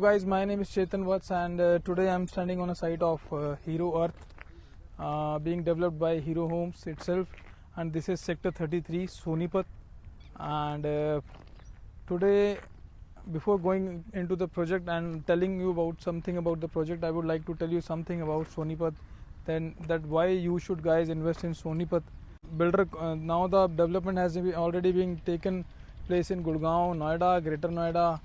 Guys, my name is Chetan Vats and today I'm standing on a site of Hero Earth being developed by Hero Homes itself, and this is sector 33 Sonipat. And today, before going into the project and telling you about something about the project, I would like to tell you something about Sonipat, then that why you should guys invest in Sonipat. Builder now the development has already been taken place in Gurgaon, Noida, Greater Noida,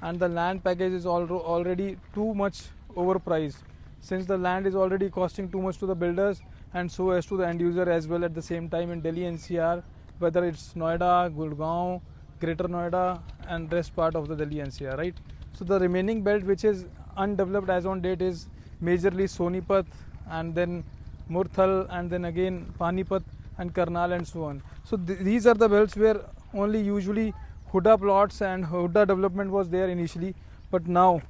and the land package is already too much overpriced, since the land is already costing too much to the builders and so as to the end user as well at the same time in Delhi NCR, whether it's Noida, Gurgaon, Greater Noida and rest part of the Delhi NCR, right? So the remaining belt which is undeveloped as on date is majorly Sonipat and then Murthal and then again Panipat and Karnal and so on. So these are the belts where only usually Huda plots and Huda development was there initially, but now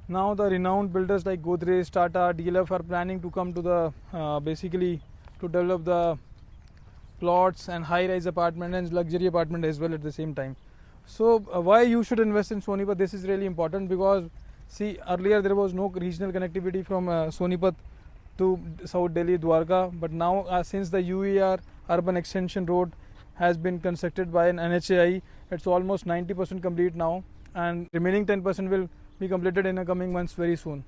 the renowned builders like Godrej, Tata, DLF are planning to come to the basically to develop the plots and high-rise apartment and luxury apartment as well at the same time. So why you should invest in Sonipat? This is really important because see, earlier there was no regional connectivity from Sonipat to South Delhi, Dwarka, but now since the UER urban extension road has been constructed by an NHAI, it's almost 90% complete now, and remaining 10% will be completed in the coming months very soon.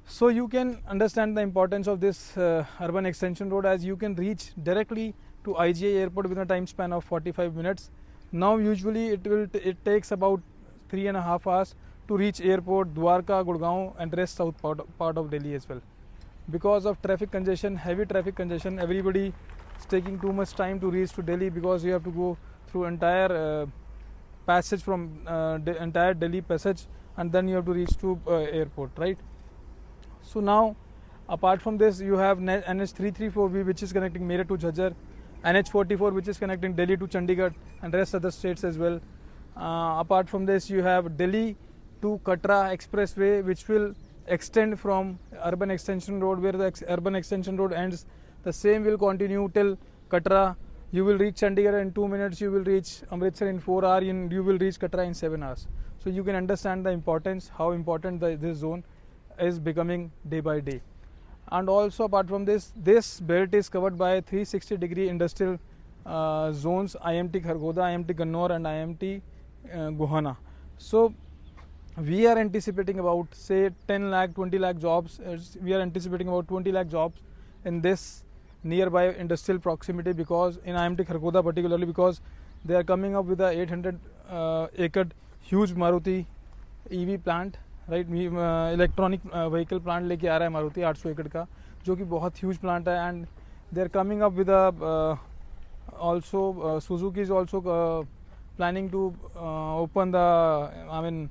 So you can understand the importance of this urban extension road, as you can reach directly to IGI airport within a time span of 45 minutes. Now usually it takes about 3.5 hours to reach airport, Dwarka, Gurgaon and rest south part of Delhi as well. Because of traffic congestion, heavy traffic congestion, everybody is taking too much time to reach to Delhi, because you have to go through entire passage from entire Delhi passage, and then you have to reach to airport, right? So now apart from this, you have NH 334V which is connecting Meerut to Jhajjar, NH 44 which is connecting Delhi to Chandigarh and rest other states as well. Apart from this, you have Delhi to Katra expressway which will extend from urban extension road, where the urban extension road ends. The same will continue till Katra. You will reach Chandigarh in 2 minutes, you will reach Amritsar in 4 hours, and you will reach Katra in 7 hours. So you can understand the importance, how important this zone is becoming day by day. And also apart from this belt is covered by 360-degree industrial zones, IMT Khargoda, IMT Gannor and IMT Gohana. So we are anticipating about say 10 lakh, 20 lakh jobs. We are anticipating about 20 lakh jobs in this nearby industrial proximity, because in IMT Khargoda particularly, because they are coming up with a 800 acre huge Maruti EV plant, right? Electronic vehicle plant लेके आ रहा है मारुति 800 एकड़ का, जो कि बहुत huge plant है, and they are coming up with a also Suzuki is also planning to open the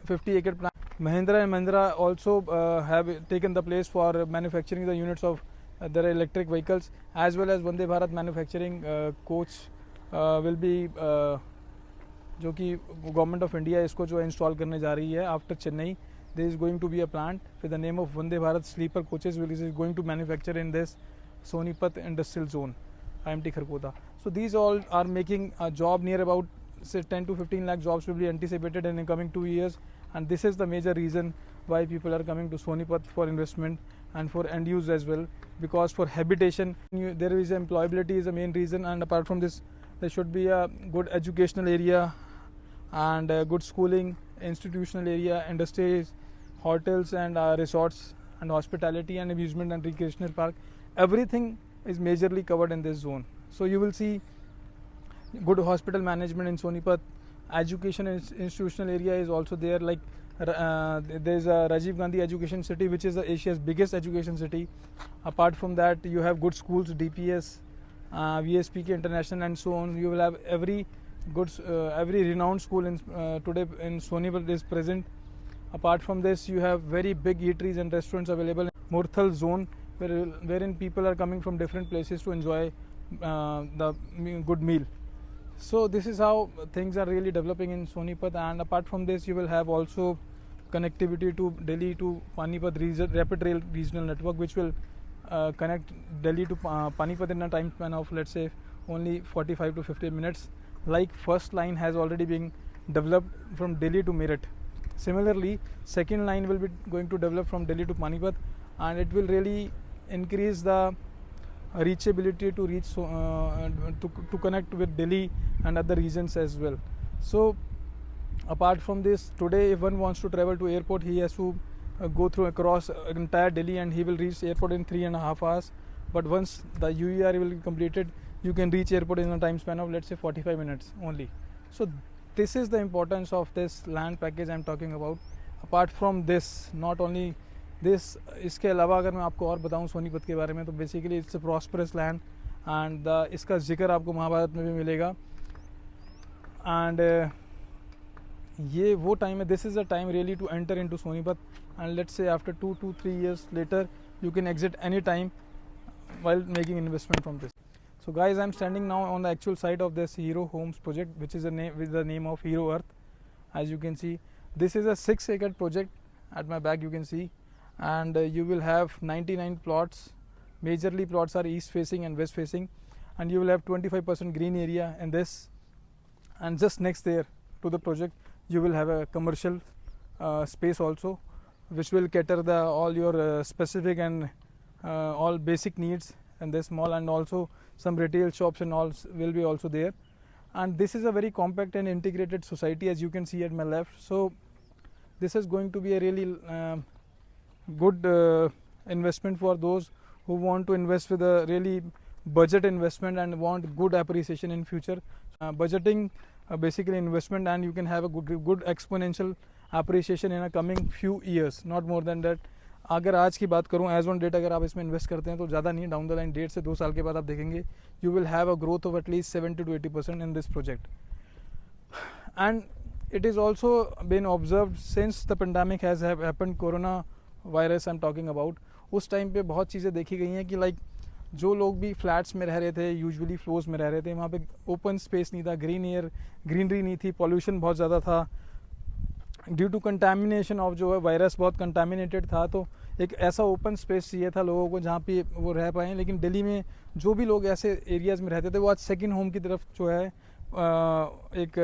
50 acre plant. Mahindra and Mahindra also have taken the place for manufacturing the units of their electric vehicles, as well as Vande Bharat manufacturing coach will be जो कि government of India इसको जो install करने जा रही है after Chennai. There is going to be a plant with the name of Vande Bharat sleeper coaches which is going to manufacture in this Sonipat industrial zone IMT Khargoda. So these all are making a job near about say 10 to 15 lakh jobs will be anticipated in the coming 2 years, and this is the major reason why people are coming to Sonipat for investment and for end use as well, because for habitation there is employability is the main reason, and apart from this there should be a good educational area and good schooling, institutional area, industries, hotels and resorts and hospitality and amusement and recreational park. Everything is majorly covered in this zone. So you will see good hospital management in Sonipat. Education and institutional area is also there, like there is a Rajiv Gandhi Education City which is Asia's biggest education city. Apart from that, you have good schools, DPS, VSPK International and so on. You will have every renowned school in today in Sonipat is present. Apart from this, you have very big eateries and restaurants available in Murthal zone, wherein people are coming from different places to enjoy the good meal. So this is how things are really developing in Sonipat, and apart from this, you will have also connectivity to Delhi to Panipat rapid rail regional network, which will connect Delhi to Panipat in a time span of, let's say, only 45 to 50 minutes. Like first line has already been developed from Delhi to Meerut. Similarly, second line will be going to develop from Delhi to Panipat, and it will really increase the reachability to reach to connect with Delhi and other regions as well. So apart from this, today if one wants to travel to airport, he has to go through across entire Delhi, and he will reach airport in 3.5 hours. But once the UER will be completed, you can reach airport in a time span of, let's say, 45 minutes only. So this is the importance of this land package I am talking about. Apart from this, not only this, इसके अलावा अगर मैं आपको और बताऊं सोनीपत के बारे में, तो basically it's a prosperous land, and इसका जिक्र आपको महाभारत में भी मिलेगा. एंड ये वो टाइम है, this is a time really to enter into Sonipat, and let's say after 2 to 3 years later you can exit any time while making investment from this. So guys, I'm standing now on the actual site of this Hero Homes project, which is with the name of Hero Earth. As you can see, this is a 6-acre project. At my back you can see, and you will have 99 plots. Majorly plots are east facing and west facing, and you will have 25% green area in this. And just next there to the project, you will have a commercial space also, which will cater all your specific and all basic needs in this mall, and also some retail shops and all will be also there. And this is a very compact and integrated society, as you can see at my left. So this is going to be a really good investment for those who want to invest with a really budget investment and want good appreciation in future. Budgeting basically investment, and you can have a good exponential appreciation in a coming few years, not more than that. अगर आज की बात करूं, as on date अगर आप इसमें invest करते हैं तो ज़्यादा नहीं, डाउन द लाइन 1.5 से 2 साल के बाद आप देखेंगे you will have a growth of at least 70 to 80% in this project. And it is also been observed since the pandemic has happened, corona virus I'm talking about. उस टाइम पे बहुत चीज़ें देखी गई हैं कि लाइक जो लोग भी फ्लैट्स में रह रहे थे, यूजुअली फ्लोर्स में रह रहे थे, वहाँ पे ओपन स्पेस नहीं था, ग्रीन एयर ग्रीनरी नहीं थी, पॉल्यूशन बहुत ज़्यादा था ड्यू टू कंटामिनेशन ऑफ जो है वायरस बहुत कंटामिनेटेड था. तो एक ऐसा ओपन स्पेस चाहिए था लोगों को जहाँ पे वो रह पाएँ. लेकिन दिल्ली में जो भी लोग ऐसे एरियाज़ में रहते थे वो आज सेकेंड होम की तरफ जो है एक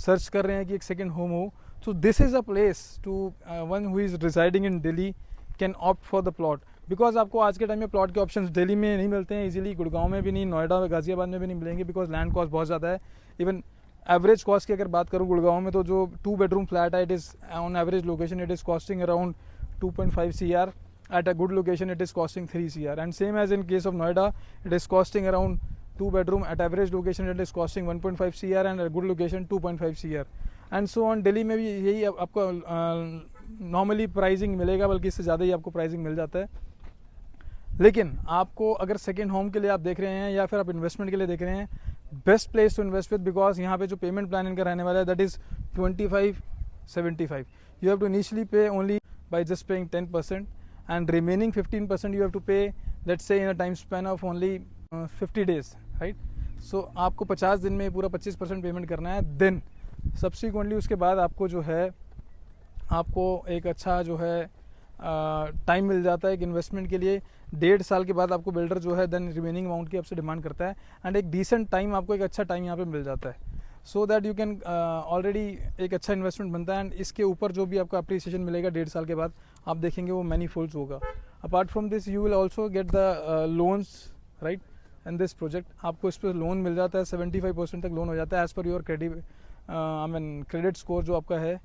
सर्च कर रहे हैं कि एक सेकेंड होम हो. So this is a place to one who is residing in Delhi can opt for the plot, because आपको आज के टाइम में प्लॉट के ऑप्शंस दिल्ली में नहीं मिलते हैं इजीली, गुड़गांव में भी नहीं, नोएडा गाजियाबाद में भी नहीं मिलेंगे, बिकॉज लैंड कॉस्ट बहुत ज़्यादा है. इवन एवरेज कॉस्ट की अगर बात करूँ गुड़गांव में, तो जो 2 bedroom फ्लैट है, it is on average location it is costing around 2.5 CR. at a good location it is costing 3 CR, and same as in case of Noida, it is costing around 2 bedroom at average location it is costing 1.5 CR, and at good location 2.5 CR, and so on. Delhi में भी यही आपको normally pricing मिलेगा, बल्कि इससे ज़्यादा ही आपको pricing मिल जाता है. लेकिन आपको अगर सेकेंड होम के लिए आप देख रहे हैं या फिर आप इन्वेस्टमेंट के लिए देख रहे हैं, best place to invest with, because यहाँ पे जो पेमेंट प्लान इनका रहने वाला है that is 25/75. You have to initially pay only by just paying 10%, and remaining 15% you have to pay, let's say in a time span of only 50 days, right? So आपको 50 दिन में पूरा 25% पेमेंट करना है. देन सब्सिक्वेंटली उसके बाद आपको जो है आपको एक अच्छा जो है टाइम मिल जाता है एक इन्वेस्टमेंट के लिए. 1.5 साल के बाद आपको बिल्डर जो है देन रिमेनिंग अमाउंट की आपसे डिमांड करता है, एंड एक डिसेंट टाइम आपको एक अच्छा टाइम यहाँ पे मिल जाता है, so that you can already एक अच्छा इन्वेस्टमेंट बनता है. एंड इसके ऊपर जो भी आपको अप्रिसिएशन मिलेगा 1.5 साल के बाद आप देखेंगे वो मैनी फोल्ड्स होगा. Apart from this you will also get the loans, right, in this project. आपको इस पर लोन मिल जाता है, 75% तक लोन हो जाता है as per your credit score जो आपका है,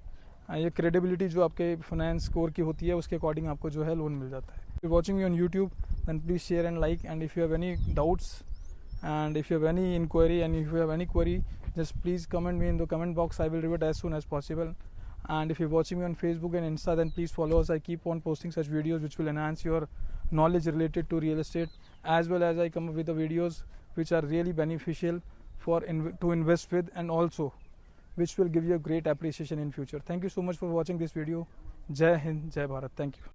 ये क्रेडिबिलिटी जो आपके फाइनेंस स्कोर की होती है उसके अकॉर्डिंग आपको जो है लोन मिल जाता है. If you're watching me on YouTube, then please share and like, and if you have any doubts and if you have any inquiry and if you have any query, just please comment me in the comment box. I will revert as soon as possible. And if you're watching me on Facebook and Insta, then please follow us. I keep on posting such videos which will enhance your knowledge related to real estate, as well as I come up with the videos which are really beneficial for to invest with, and also which will give you a great appreciation in future. Thank you so much for watching this video. Jai Hind, Jai Bharat. Thank you.